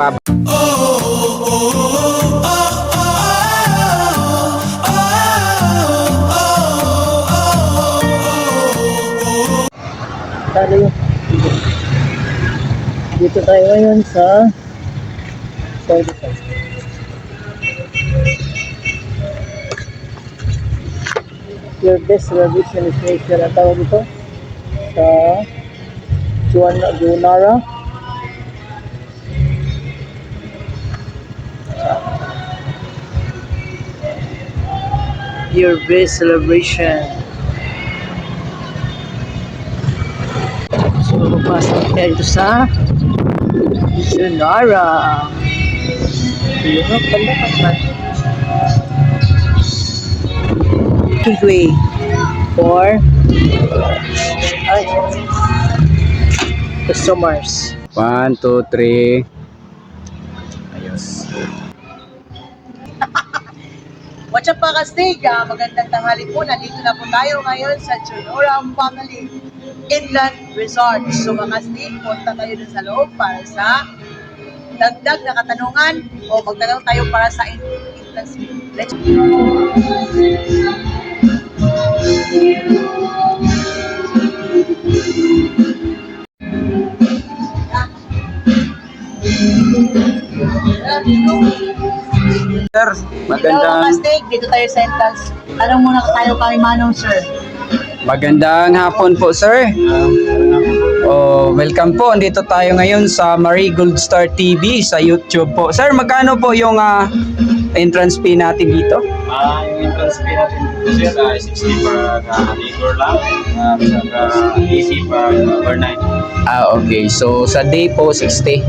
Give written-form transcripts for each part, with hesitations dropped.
Dito tayo ngayon sa Your Best Revision Station ang tawag dito sa Junara. Your Best Celebration. So, papasok tayo dito sa Junara. Yung pala way for customers. 1, 2, 3. Ayos. What's up mga kastig? Magandang tanghali po. Nandito na po tayo ngayon sa Junara Family Inland Resort. So mga kastig, punta tayo dun sa loob para sa dagdag na katanungan o magtanong tayo para sa entrance fee. Let's Sir, magandang dito tayo sa entrance. Tanong muna tayo kay Manong, sir. magandang hapon po, sir. Welcome po. Andito tayo ngayon sa Marigold Star TV sa YouTube po. Sir, magkano po yung entrance fee natin dito? Yung entrance fee natin dito, sir, 60 per neighbor lang, saka 80 per overnight. Okay. So, sa day po, 60.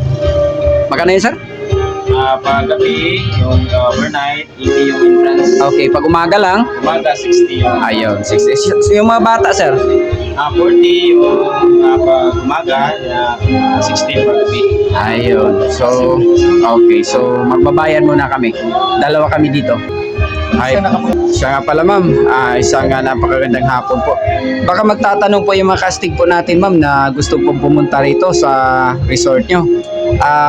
Magkano yun, sir? Pag gabi, yung overnight, 80 yung entrance. Okay. Pag umaga lang? Umaga, 60 yung... Ayun, 60. Yung mga bata, sir? 40 yung pag umaga, 60 per gabi. Ayun. So, okay. So, magbabayad muna kami. Dalawa kami dito. Ay, siya nga pala, ma'am. Isang napakagandang hapon po. Baka magtatanong po yung mga casting po natin, ma'am, na gusto pong pumunta rito sa resort nyo.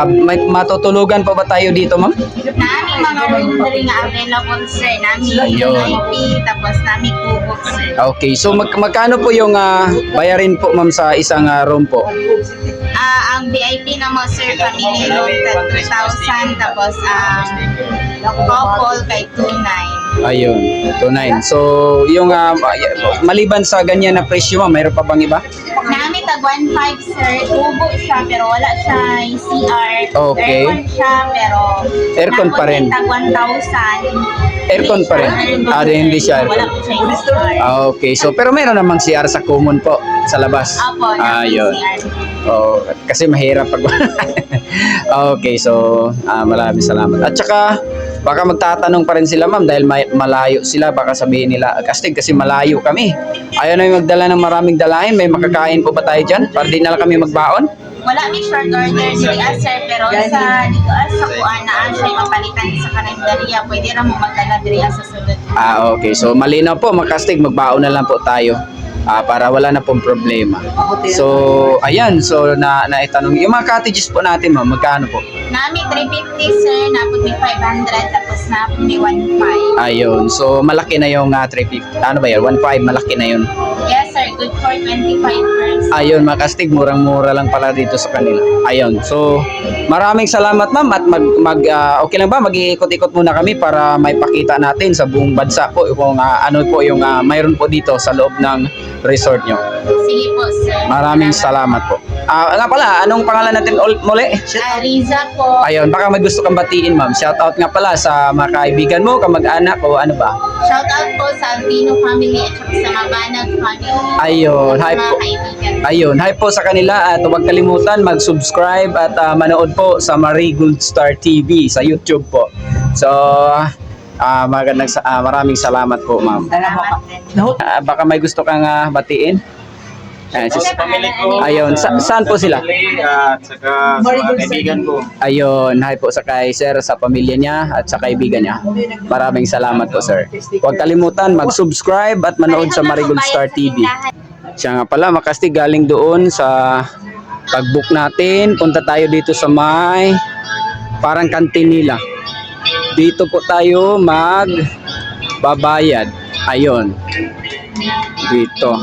May matutulugan po ba tayo dito, ma'am? Nami mga room rin nga available, sir. Nami VIP, tapos nami kubo, sir. Okay. So, magkano po yung bayarin po, ma'am, sa isang room po? Ang VIP naman, sir, family room, 3,000, tapos couple kay 2,900. Ayun, 2.9. So, yung maliban sa ganyan na presyo, ma'am, mayroon pa bang iba? Nami tag 1,500, sir. Kubo siya, pero wala siya CR. Okay. Aircon siya, pero Aircon pa rin. tag 1,000. Aircon pa rin. Hindi siya Wala aircon. po siya yung CR. Okay, so pero meron namang CR sa common po sa labas. Apo, nami Ayun. CR. Kasi mahirap pag Okay, so maraming salamat. At saka baka magtatanong pa rin sila, ma'am, dahil malayo sila, baka sabihin nila, Kastig, kasi malayo kami. Ayaw na yung magdala ng maraming dalahin. May makakain po ba tayo dyan? Para di na lang kami magbaon? Wala may short order diri sir, pero sa dito sa kuan na siya mapalitan sa kalendarya, pwede ra mo magdala diri sa sulod. Okay. So malinaw po, Kastig, magbaon na lang po tayo. Para wala na pong problema. So, ayan. So, naitanong. Yung mga cottages po natin, ma'am, magkano po? Nami 350, sir, napod may 500, tapos napod may 1,500. Ayun. So, malaki na yung 350. Ano ba yun? 1.5, malaki na yun. Yes, sir, good for 25 first. Ayun, mga Kastig, murang-mura lang pala dito sa kanila. Ayun. So, maraming salamat, ma'am. At okay lang ba? Mag-iikot-ikot muna kami para may pakita natin sa buong bansa po kung ano po yung mayroon po dito sa loob ng resort nyo. Sige po, sir. Maraming salamat po. Nga pala, anong pangalan natin muli? Riza po. Ayun, baka may gusto kang batiin, ma'am. Shoutout nga pala sa mga kaibigan mo, kamag-anak o ano ba? Shout out po sa Albino family at saka sa Mabanag family. Ayun, hi po. Ayun, hi po sa kanila at huwag kalimutan mag-subscribe at manood po sa Marigold Star TV sa YouTube po. So, maraming salamat po, ma'am. Salamat din. Baka may gusto kang batiin? Sa pamilya ko. Ayun, saan po sila? At saka sa mga kaibigan ko. Ayun, hi po sa kay sir, sa pamilya niya at sa kaibigan niya. Maraming salamat po, sir. Huwag kalimutan mag-subscribe at manood sa Marigold Star TV. Siya nga pala, Makastig, galing doon sa pag-book natin. Punta tayo dito sa may parang kantin nila. Dito po tayo magbabayad. Ayun. Dito.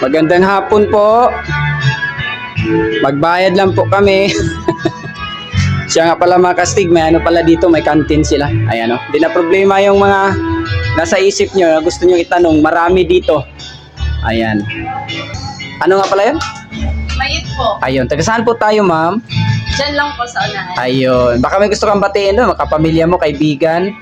Magandang hapon po. Magbayad lang po kami. Siya nga pala mga kastig, may ano pala dito, may kantin sila. Ayan o. Di na problema yung mga nasa isip nyo na gusto nyo itanong. Marami dito. Ayan. Ano nga pala yun? Mayit po. Ayun. Taga saan po tayo, ma'am? Diyan lang po sa unahan. Ayun. Baka may gusto kang batiin doon. Kapamilya mo, kaibigan.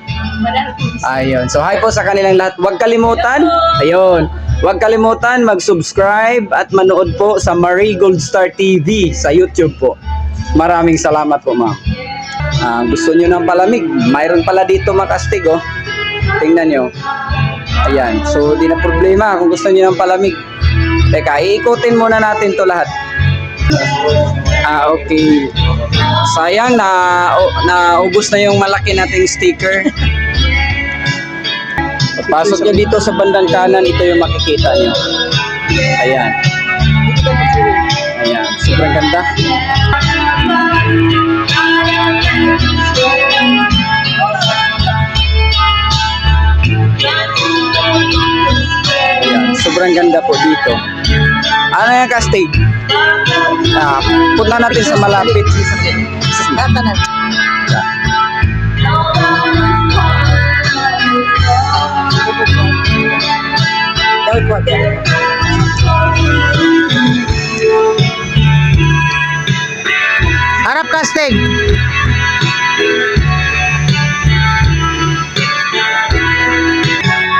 Ayun. So, hi po sa kanilang lahat. Huwag kalimutan. Ayun. Huwag kalimutan mag-subscribe at manood po sa Marie Gold Star TV sa YouTube po. Maraming salamat po, ma'am. Gusto nyo ng palamig? Mayroon pala dito makastig, oh. Tingnan nyo. Ayan. So, di na problema kung gusto nyo ng palamig. Teka, iikutin muna natin to lahat. Okay. Sayang na naubos na yung malaki nating sticker. Pasok nyo dito sa bandang kanan, ito yung makikita nyo. Ayan. Ayan. Sobrang ganda. Ayan. Sobrang ganda po dito. Ano yung kastig? Punta natin sa malapit. Tatanan. Harap kastig.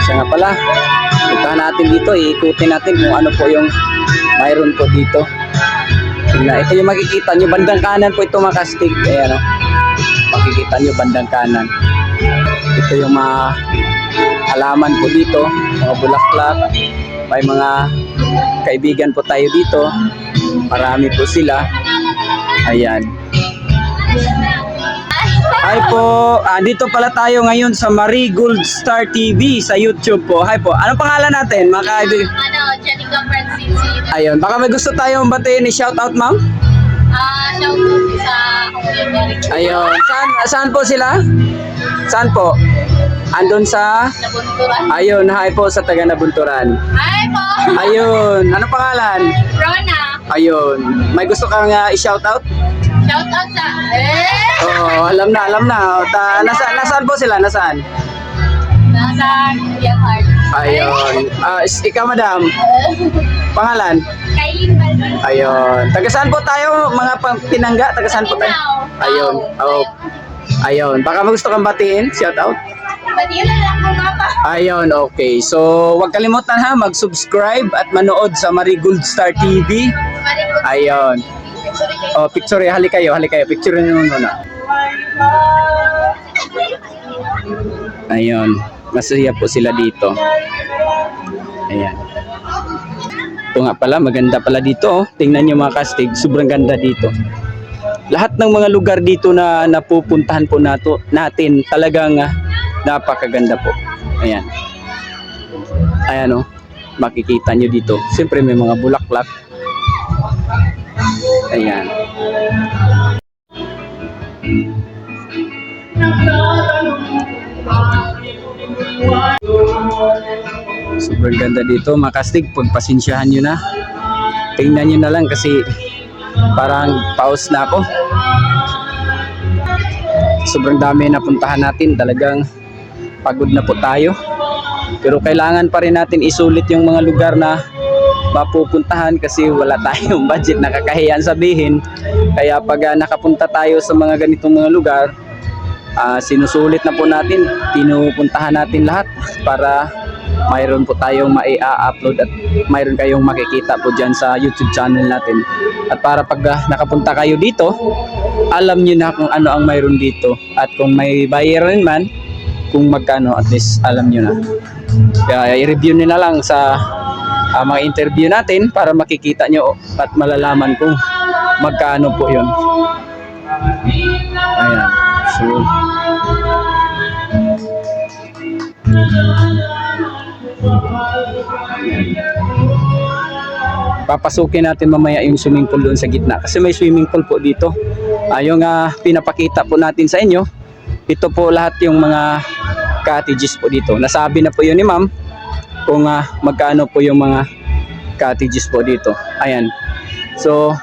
Siya nga pala. Puntahan natin dito, iikutin natin kung ano po yung mayroon po dito. Ito yung makikita nyo, bandang kanan po ito makastig. Ayan, oh. Makikita nyo bandang kanan. Ito yung mga halaman po dito, mga bulaklak. May mga kaibigan po tayo dito. Marami po sila. Ayan. Hi po. Dito pala tayo ngayon sa Marie Gold Star TV sa YouTube po. Hi po. Anong pangalan natin, mga kaibigan? Janica Francisci. Ayun. Baka may gusto tayong batiin ni shout out, ma'am? Shout out sa Kuya Derek. Ayun. Saan po sila? Saan po? Andun sa... Nabunturan. Ayun. Hi po sa taga Nabunturan. Hi po! Ayun. Anong pangalan? Rona. Ayun. May gusto kang i-shout out? Shout out sa... Oh, alam na. Nasaan po sila? Nasaan? Nasa Kuya Heart. Ayun. Ikaw, madam. Pangalan? Kailin Balbon. Ayun. Taga saan po tayo, mga pinangga? Taga saan po tayo? Ayun. Oh. Ayun. Baka may gusto kang batiin? Shout out? Batiin na lang po, Papa. Ayun, okay. So, huwag kalimutan ha, mag-subscribe at manood sa Marie Gold Star TV. Ayun. Oh, picture, hali kayo. Picture nyo muna. Ayun. Masaya po sila dito. Ayan. Ito nga pala, maganda pala dito. Oh. Tingnan nyo mga kastig, sobrang ganda dito. Lahat ng mga lugar dito na napupuntahan po natin, talagang napakaganda po. Ayan. Ayan oh. Makikita nyo dito. Siyempre may mga bulaklak. Ayan. Sobrang ganda dito mga kastig. Pagpasensyahan nyo na. Tingnan nyo na lang kasi parang pause na ako. Sobrang dami napuntahan natin. Talagang pagod na po tayo. Pero kailangan pa rin natin isulit yung mga lugar na mapupuntahan kasi wala tayong budget, nakakahiyaan sabihin. Kaya pag nakapunta tayo sa mga ganitong mga lugar, sinusulit na po natin, pinupuntahan natin lahat para mayroon po tayong mai-upload at mayroon kayong makikita po dyan sa YouTube channel natin. At para pag nakapunta kayo dito, alam nyo na kung ano ang mayroon dito. At kung may bayaran man, kung magkano, at least alam nyo na. Kaya i-review nyo na lang sa mga interview natin para makikita nyo at malalaman kung magkano po yun. Ayan. So, Papasukin natin mamaya yung swimming pool doon sa gitna kasi may swimming pool po dito. Yung pinapakita po natin sa inyo, ito po lahat yung mga cottages po dito. Nasabi na po yun ni ma'am kung magkano po yung mga cottages po dito. Ayan. So,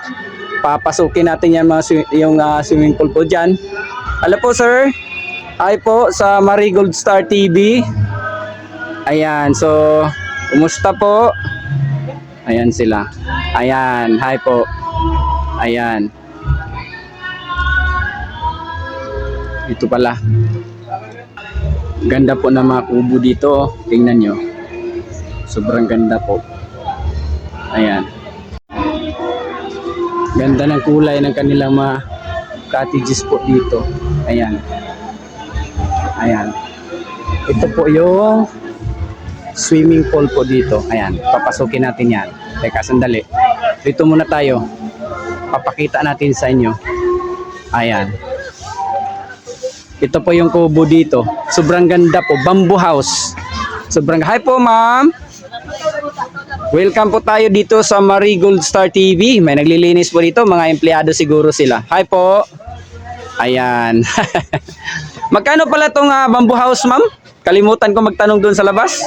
papasukin natin yan yung swimming pool po dyan. Hello po sir. Hi po sa Marigold Star TV. Ayan. So, kumusta po? Ayan sila. Ayan. Hi po. Ayan. Ito pala. Ganda po ng mga kubo dito. Tingnan nyo. Sobrang ganda po. Ayan. Ganda ng kulay ng kanilang mga cottages po dito. Ayan. Ayan. Ito po yung swimming pool po dito. Ayan. Papasukin natin yan. Teka, sandali. Dito muna tayo. Papakita natin sa inyo. Ayan. Ito po yung kubo dito. Sobrang ganda po. Bamboo house. Sobrang... Hi po, ma'am. Welcome po tayo dito sa Marigold Star TV. May naglilinis po dito. Mga empleyado siguro sila. Hi po. Ayan. Magkano pala itong bamboo house, ma'am? Kalimutan ko magtanong doon sa labas.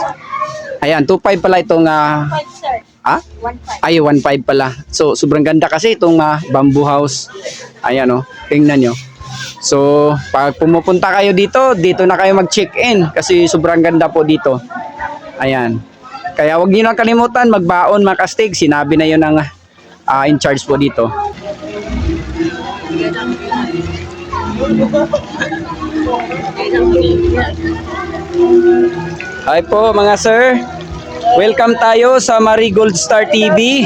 Ayan, 2.5 pala itong... 1.5 sir. 1.5. Ay, 1.5 pala. So, sobrang ganda kasi itong bamboo house. Ayan, oh. Tingnan nyo. So, pag pumupunta kayo dito, dito na kayo mag-check-in kasi sobrang ganda po dito. Ayan. Kaya wag niyo na kalimutan magbaon mga kastig. Sinabi na 'yon ng in charge po dito. Hi po mga sir. Welcome tayo sa Marigold Star TV.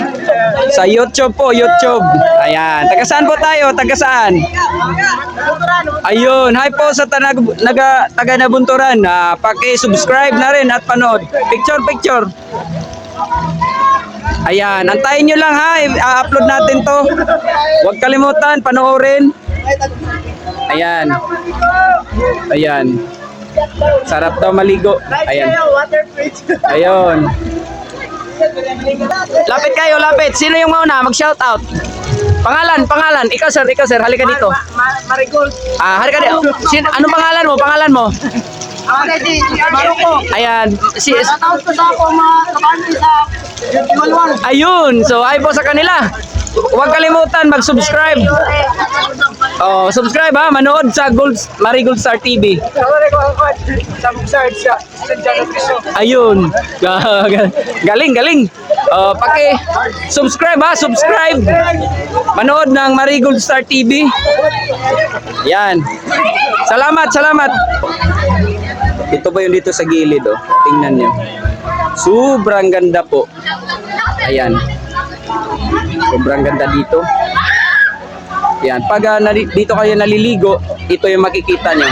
Sa YouTube po, YouTube. Ayan. Taga saan po tayo? Taga saan? Ayun. Hi po sa taga Nabunturan. Paki-subscribe na rin at panood. Picture. Ayan. Antayin nyo lang ha. I-upload natin to. Huwag kalimutan. Panoorin. Ayan. Ayan. Sarap daw maligo. Ayan. Ayun. Lapit kayo, lapit. Sino yung mauna? Mag-shout out. Pangalan. Ikaw sir. Halika dito. Marigold. Halika dito. Anong pangalan mo? Ayan. Shoutout ko sa ako mga kabandi sa Malwan. Ayun. So, ay po sa kanila. Huwag kalimutan mag-subscribe. Oh, subscribe ha. Manood sa Marigold Star TV. Ayun. Galing. Subscribe ha. Subscribe. Manood ng Marigold Star TV. Yan. Salamat. Ito po yung dito sa gilid, oh. Tingnan nyo. Sobrang ganda po. Ayan. Sobrang ganda dito. Ayan. Pag dito kayo naliligo, ito yung makikita nyo.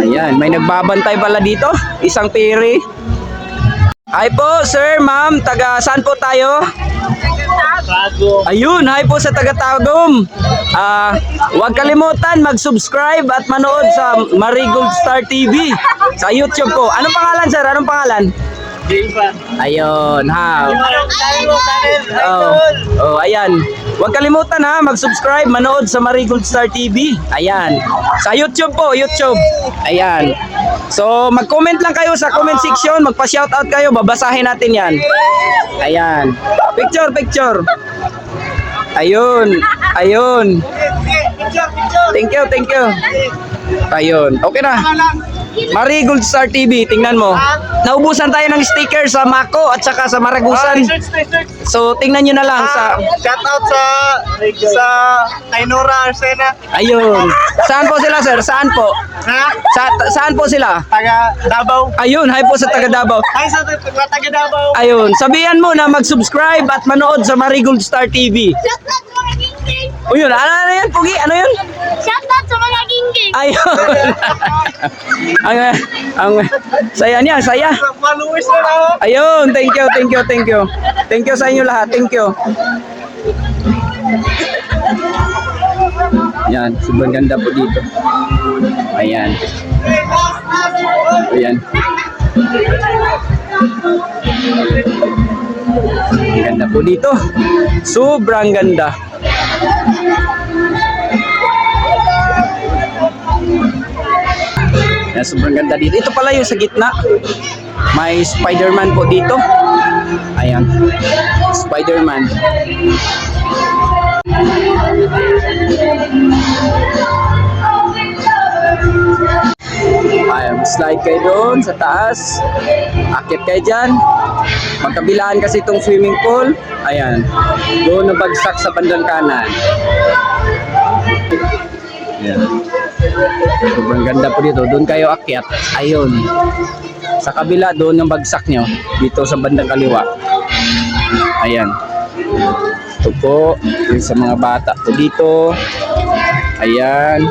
Ayan. May nagbabantay pala dito. Isang piri. Hi po, sir, ma'am. Taga saan po tayo? Ayun, hi po sa taga-Tagum. Huwag kalimutan mag-subscribe at manood sa Marigold Star TV sa YouTube po. Anong pangalan, sir? Anong pangalan? Ayun, ha. Ayan. Huwag kalimutan ha, mag-subscribe, manood sa Marigold Star TV. Ayan. Sa YouTube po, YouTube. Ayan. So, mag-comment lang kayo sa comment section, magpa-shoutout kayo, babasahin natin 'yan. Ayan. Picture. Ayun. Thank you. Ayun. Okay na. Marigold Star TV, tingnan mo. Naubusan tayo ng sticker sa Mako at saka sa Maragusan. So, tingnan nyo na lang sa... Shout out sa Ainora Arsena. Ayun. Saan po sila, sir? Saan po? Ha? Saan po sila? Taga Davao. Ayun, hi po sa taga Davao. Ay, sa taga Davao. Ayun, sabihan mo na mag-subscribe at manood sa Marigold Star TV. Shoutout sa mga gingging! Ayun, ano yan, Pugi? Ano yun? Shoutout sa mga gingging! Ayun. ang saya niya, saya. Maluwis na ako. Ayun, thank you. Thank you sa inyo lahat. Thank you. Yan, sobrang ganda po dito. Ayan. Ayan. Ang ganda po dito. Sobrang ganda. Ayan, sobrang ganda dito. Ito pala yung sa gitna. May Spider-Man po dito. Ayan. Spider-Man. Ayan, slide kayo doon sa taas. Akit kayo dyan. Magkabilaan kasi itong swimming pool. Ayan. Doon nabagsak sa bandang kanan. Ayan. Sobrang ganda po dito. Doon kayo akyat. Ayun. Sa kabila, doon yung bagsak nyo. Dito sa bandang kaliwa. Ayan. Ito po. Yung sa mga bata po dito. Ayan.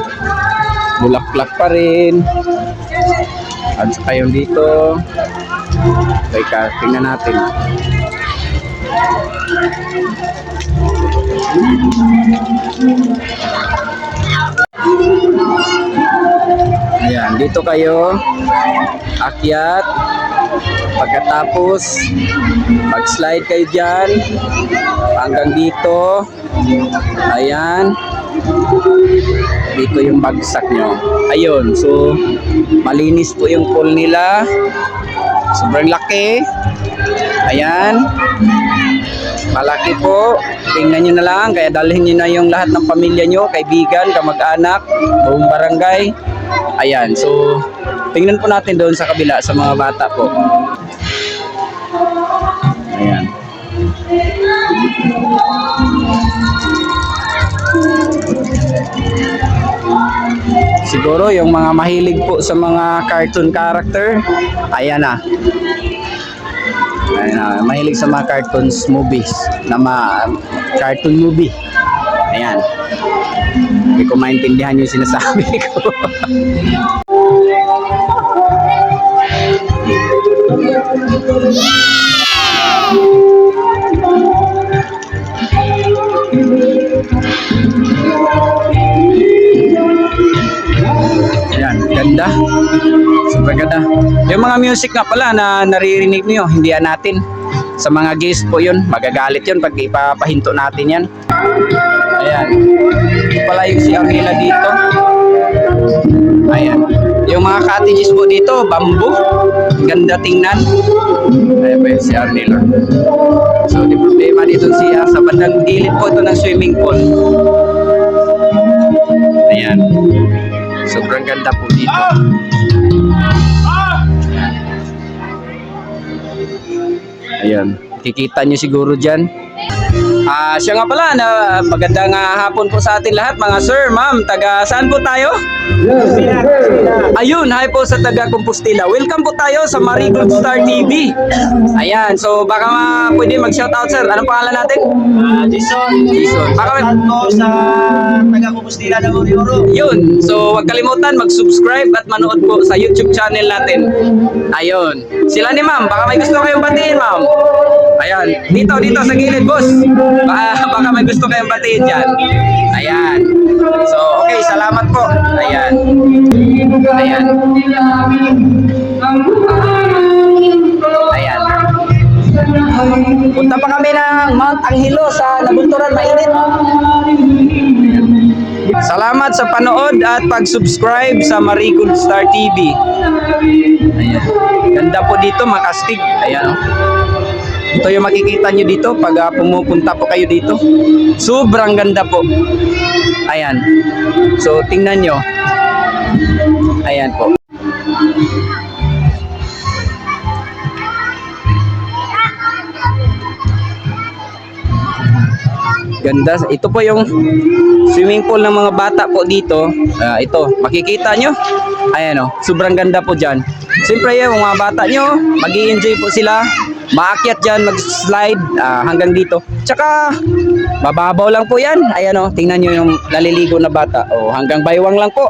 Bulaklak pa rin. At saka yung dito. Teka, tingnan natin. Ayan, dito kayo akyat. Pagkatapos mag-slide kayo dyan hanggang dito. Ayan. Dito yung bagsak nyo. Ayun, so malinis po yung pool nila. Sobrang laki. Ayan. Malaki po. Tingnan nyo na lang. Kaya dalhin nyo na yung lahat ng pamilya nyo, kaibigan, kamag-anak, buong barangay. Ayan, so tingnan po natin doon sa kabila sa mga bata po. Ayan. Siguro yung mga mahilig po sa mga cartoon character, ayan na. Ayan na, mahilig sa mga cartoons movies, na cartoon movie. Ayan. Hindi ko maintindihan yung sinasabi ko. Ayan, ganda. Sobrang ganda. Yung mga music nga pala na naririnig niyo, hindi natin. Sa mga guest po yun, magagalit yun pag ipapahinto natin yan. Ayan. Ito pala yung CR nila dito. Ayan. Yung mga cottages po dito, bamboo. Ganda tingnan. Ayan pa yung CR nila. So, di problema dito CR. Sa bandang gilid po ito ng swimming pool. Ayan. Sobrang ganda po dito. Ayan. Kikita nyo siguro dyan. Siya nga pala, magandang hapon po sa atin lahat mga sir, ma'am. Taga saan po tayo? Ayun, hi po sa taga Compostela. Welcome po tayo sa Marigold Star TV. Ayan, so baka pwede mag-shoutout sir. Anong pangalan natin? Jason. Baka Ako sa taga-Compostela ng Urioro. yun, so huwag kalimutan mag-subscribe at manood po sa YouTube channel natin. Ayun. Sila ni ma'am, baka may gusto kayong batiin ma'am. Ayan, dito sa gilid boss. Baka may gusto kayong batiin dyan. Ayan. So, okay, salamat po. Ayan. Ayan. Ayan. Punta pa kami ng Mount Anghelo sa Nabunturan, mainit. Salamat sa panood at pag-subscribe sa Marigold Star TV. Ayan. Ganda po dito, makastig. Ayan. Ito yung makikita nyo dito pag pumupunta po kayo dito. Sobrang ganda po. Ayan. So, tingnan nyo. Ayan po. Ganda. Ito po yung swimming pool ng mga bata po dito. Ito, makikita nyo. Ayan o, sobrang ganda po dyan. Siyempre yung mga bata nyo, mag-i-enjoy po sila. Maakyat dyan, mag-slide hanggang dito. Tsaka, mababaw lang po yan. Ayan o, tingnan nyo yung naliligo na bata. O, hanggang baywang lang po.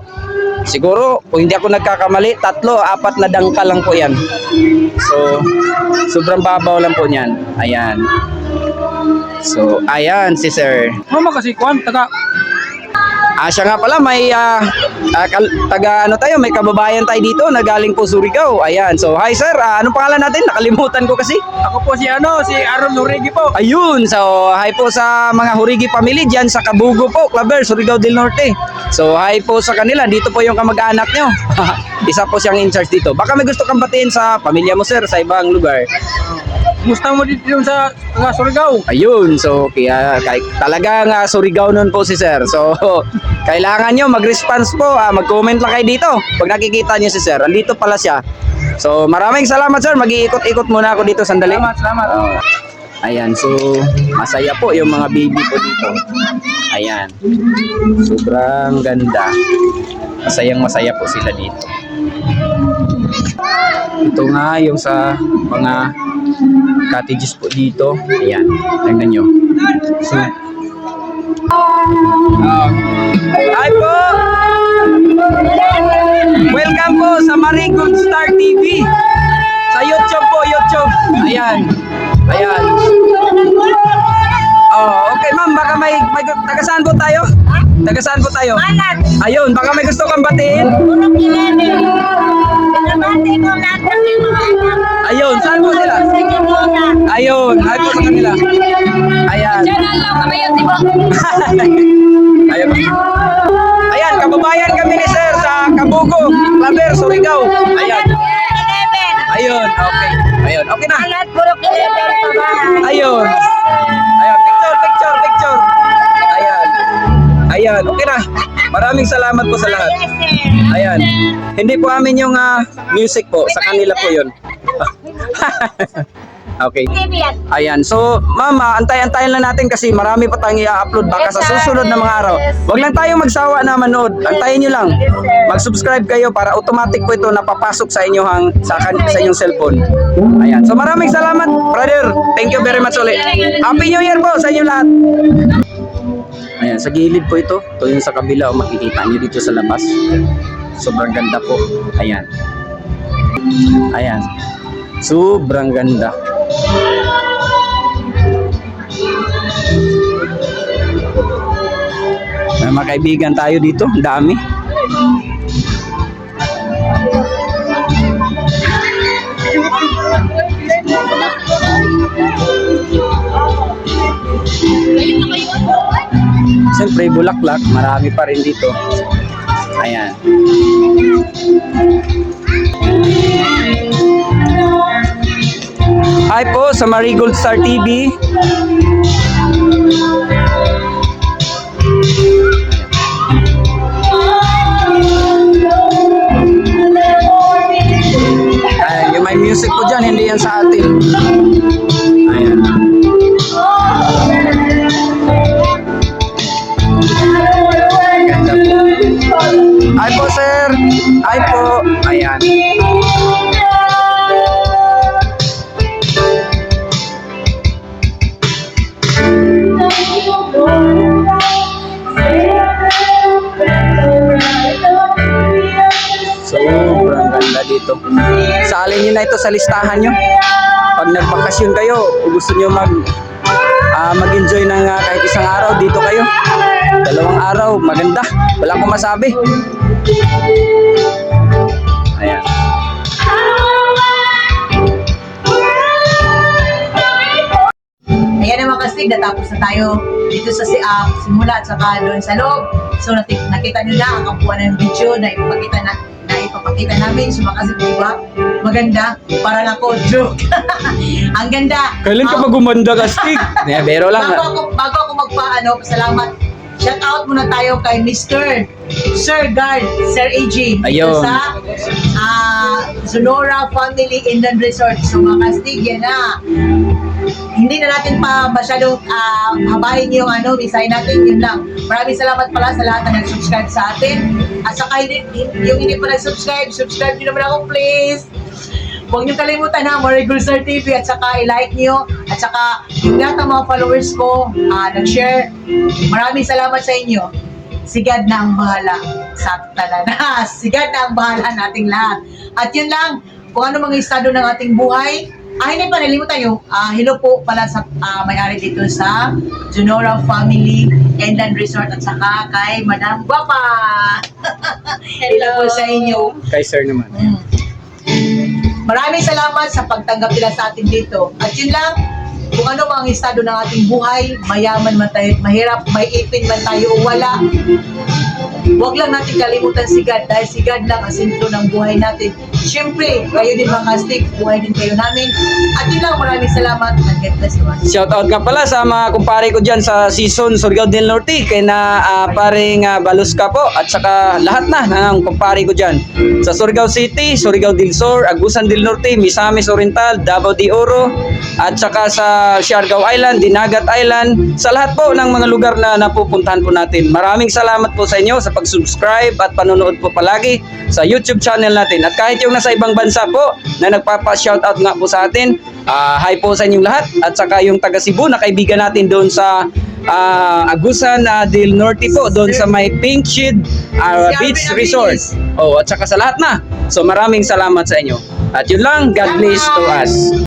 Siguro, kung hindi ako nagkakamali, 3-4 na dangkal lang po yan. So, sobrang babaw lang po niyan. Ayan. So, ayan si sir. Mama kasi kwan, taga Siya nga pala, may may kababayan tayo dito na galing po Surigao. Ayan. So, hi sir. Anong pangalan natin? Nakalimutan ko kasi. Ako po si Aaron Lurigi po. Ayun. So, hi po sa mga Hurigi family diyan sa Kabugo po, Claver, Surigao del Norte. So, hi po sa kanila. Dito po yung kamag-anak nyo. Isa po siyang in charge dito. Baka may gusto kang batiin sa pamilya mo sir sa ibang lugar. Gusto mo dito yung sa Surigao? Ayun, so kaya talagang Surigao nun po si sir. So kailangan nyo mag-response po, mag-comment lang kayo dito. Pag nakikita nyo si sir, andito pala siya. So maraming salamat sir, mag-iikot-ikot muna ako dito sandali. Salamat. Ayan, so masaya po yung mga baby po dito. Ayan, sobrang ganda. Masayang-masaya po sila dito. Ito nga yung sa mga cottages po dito. Ayan, tingnan nyo. So, hi po! Welcome po sa Marigold Star TV. Sa YouTube po, YouTube. Ayan. Ayan. Oh, okay ma'am, baka may taga-saan po tayo? Taga-saan po tayo? Ayun, baka may gusto kang batiin? Ayun, saan po sila? Ayun, hi po sa kanila. Ayan. Ayun. Ayan, kababayan kami ni sir sa Kabugo, Claver, Surigao. Ayan. Ayun, okay. Ayun, okay na. Ayun. Ayun, picture. Ayan. Ayan, okay na. Maraming salamat po sa lahat. Ayan. Hindi po amin yung music po. Sa kanila po yun. Okay. Ayan. So, mama, antay-antayin lang natin kasi marami pa tayong i-upload baka sa susunod na mga araw. Huwag lang tayong magsawa na manood. Antayin nyo lang. Mag-subscribe kayo para automatic po ito napapasok sa inyong inyong cellphone. Ayan. So, maraming salamat, brother. Thank you very much ulit. Happy New Year po sa inyo lahat. Ayan, sa gilid po ito. Ito yung sa kabila. Makikita nyo dito sa labas. Sobrang ganda po. Ayan. Ayan. Sobrang ganda. May mga kaibigan tayo dito. Ang dami. Siyempre, bulaklak. Marami pa rin dito. Ayan. Hi po sa Marigold Star TV. Ayan, yung may music po dyan, hindi yan sa atin. Ayan. Ganda po. Hi po sir. Hi po. Ayan. Sobrang ganda dito. Salin nyo na ito sa listahan nyo. Pag nagbakasyon kayo, kung gusto nyo mag-enjoy ng kahit isang araw, dito kayo. 2 araw, maganda. Wala akong masabi. Ayan. Ayan naman kasi, natapos na tayo dito sa simula at saka doon sa loob. So nakita nyo na ang kampuan ng video na ipapakita namin. So kasi diba, maganda. Para ako, joke. Ang ganda. Kailan ka ba gumanda ka, Stig? Bero lang. Bago ako salamat. Shout out muna tayo kay Mr. Sir Guard, Sir AG. Ayun. Sa Sonora Family Inland Resort. So mga kastig, yan na. Hindi na natin pa masyadong habahin yung design natin, yun lang. Maraming salamat pala sa lahat na nag-subscribe sa atin. At saka yung hindi pa nag-subscribe, subscribe nyo naman ako please. Huwag niyo kalimutan na Marigold Star TV at saka i-like niyo at saka yung lahat ng mga followers ko nag-share. Maraming salamat sa inyo. Sigad na ang bahala sa tanan. Sigad na ang bahala nating lahat. At yun lang, kung ano mga estado ng ating buhay, Hindi pa nalimutan yung hello po pala sa may-ari dito sa Junora Family Inland Resort at saka kay Madam Guapa. Hello po sa inyo. Kay sir naman. Maraming salamat sa pagtanggap nila sa atin dito. At yun lang, kung ano mang estado ng ating buhay, mayaman man tayo, mahirap, may ipin man tayo o wala, huwag lang natin kalimutan si God dahil si God lang ang sentro ng buhay natin. Siyempre, kayo din mga kastig, buhay din kayo namin. At yun lang, maraming salamat and God bless you all. Shout out nga pala sa mga kumpare ko dyan sa season Surigao del Norte kay na paring Balusca po at saka lahat na ng kumpare ko dyan sa Surigao City, Surigao del Sur, Agusan del Norte, Misamis Oriental, Davao de Oro at saka sa Siargao Island, Dinagat Island, sa lahat po ng mga lugar na napupuntahan po natin. Maraming salamat po sa inyo sa pag-subscribe at panonood po palagi sa YouTube channel natin. At kahit yung nasa ibang bansa po na nagpapa-shoutout nga po sa atin, hi po sa inyong lahat. At saka yung taga Cebu na kaibigan natin doon sa Agusan del Norte po, doon sa may Pink Shade Beach Resort. At saka sa lahat na. So maraming salamat sa inyo. At yun lang, God bless to us.